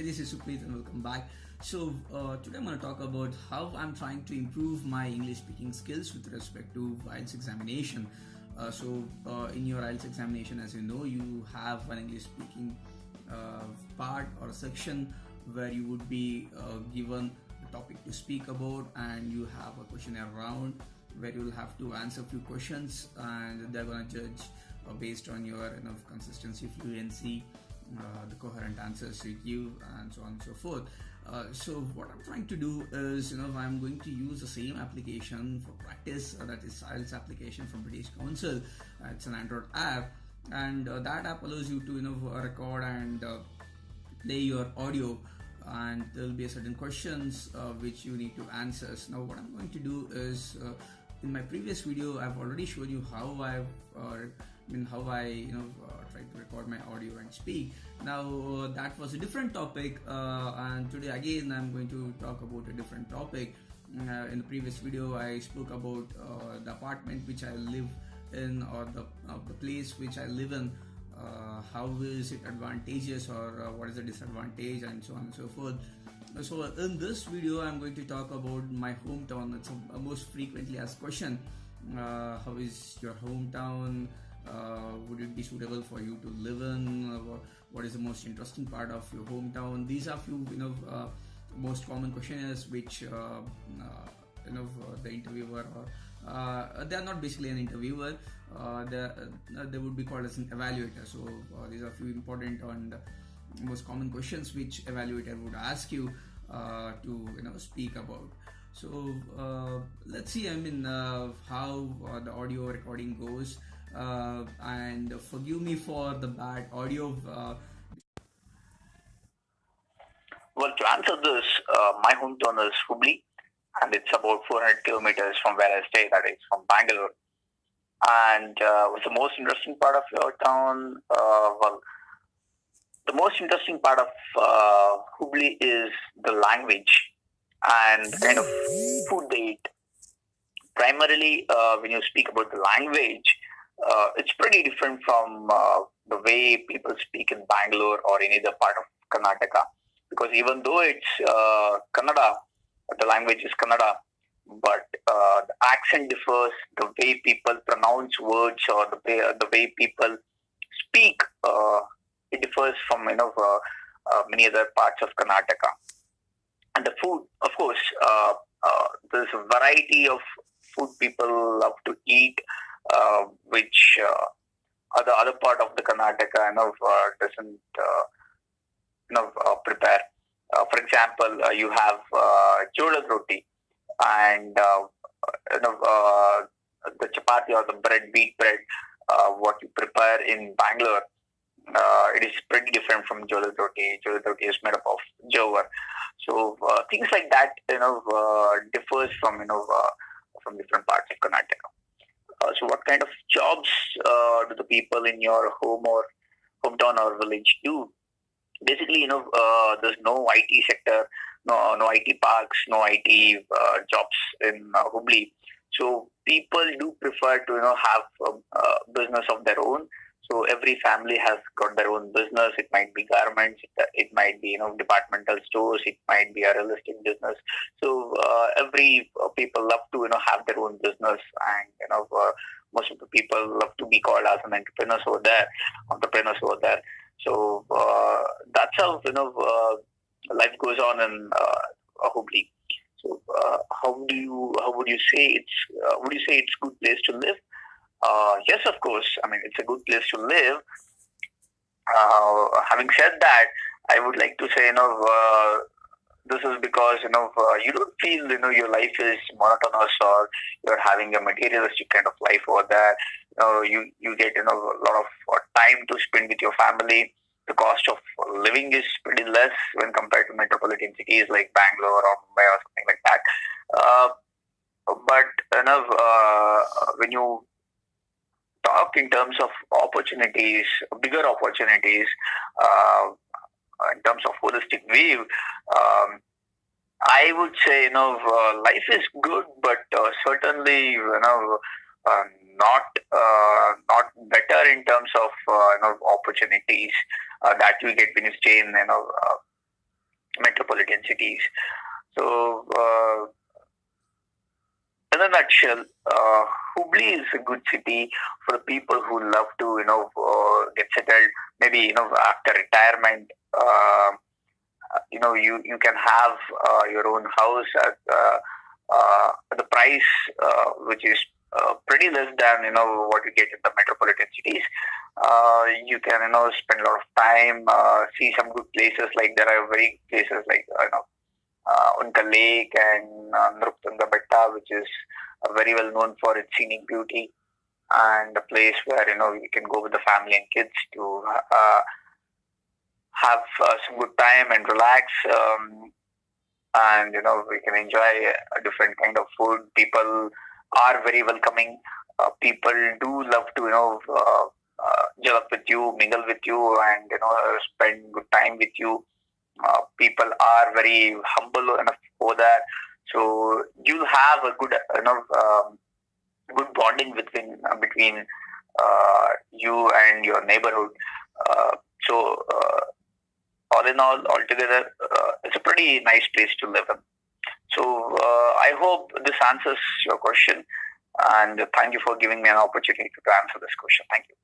This is Supreet and welcome back. So today I'm going to talk about how I'm trying to improve my English speaking skills with respect to IELTS examination. In your IELTS examination, as you know, you have an English speaking part or a section where you would be given a topic to speak about, and you have a questionnaire round where you'll have to answer a few questions, and they're going to judge based on your consistency, fluency, the coherent answers you give, and so on and so forth. So what I'm trying to do is, I'm going to use the same application for practice, that is IELTS application from British Council. It's an Android app, and that app allows you to record and play your audio, and there'll be a certain questions which you need to answer. Now what I'm going to do is, in my previous video I've already shown you how I try to record my audio and speak. Now that was a different topic, and today again I'm going to talk about a different topic. In the previous video I spoke about the apartment which I live in, or the place which I live in. How is it advantageous, or what is the disadvantage, and so on and so forth. So in this video I'm going to talk about my hometown. It's a most frequently asked question. How is your hometown? Would it be suitable for you to live in? What is the most interesting part of your hometown? These are few most common questions which the interviewer, or they are not basically an interviewer, they would be called as an evaluator. So these are few important and most common questions which evaluator would ask you to speak about. So let's see how the audio recording goes, and forgive me for the bad audio. Well, to answer this, my hometown is Hubli, and it's about 400 kilometers from where I stay, that is from Bangalore. And what's the most interesting part of your town? The most interesting part of Hubli is the language and kind of food they eat. Primarily, when you speak about the language, it's pretty different from the way people speak in Bangalore or any other part of Karnataka. Because even though it's Kannada, the language is Kannada, but the accent differs, the way people pronounce words, or the way people speak, it differs from many other parts of Karnataka. And the food, of course, there's a variety of food people love to eat, which the other part of the Karnataka doesn't prepare. For example, you have jolad roti, and the chapati or the wheat bread, what you prepare in Bangalore, it is pretty different from jolad roti. Jolad roti is made up of jowar. So things like that, differs from different parts of Karnataka. So what kind of jobs do the people in your hometown or village do? Basically, there's no IT sector, no IT parks, no IT jobs in Hubli. So people do prefer to have a business of their own. So every family has got their own business. It might be garments, it might be departmental stores, it might be a real estate business. So every people love to have their own business, and most of the people love to be called as an entrepreneurs over there. So that's how life goes on in Hubli. So how would you say it's a good place to live? Yes, of course. I mean, it's a good place to live. Having said that, I would like to say this is because you don't feel your life is monotonous, or you're having a materialistic kind of life over there. You get a lot of time to spend with your family. The cost of living is pretty less when compared to metropolitan cities like Bangalore or Mumbai or something like that. But when you talk in terms of opportunities, bigger opportunities, in terms of holistic view, I would say life is good, but certainly not better in terms of opportunities that you get when you stay in metropolitan cities. So, in a nutshell, Hubli is a good city for the people who love to, get settled. Maybe after retirement, you can have your own house at the price which is pretty less than what you get in the metropolitan cities. You can spend a lot of time, see some good places. Like there are very places like Unka Lake and Nruptunga Betta, which is very well known for its scenic beauty, and a place where you can go with the family and kids to have some good time and relax. And we can enjoy a different kind of food. People are very welcoming. People do love to gel up with you, mingle with you, and spend good time with you. People are very humble enough over there, so you'll have a good good bonding between you and your neighborhood. So all in all, altogether, it's a pretty nice place to live in. So I hope this answers your question, and thank you for giving me an opportunity to answer this question. Thank you.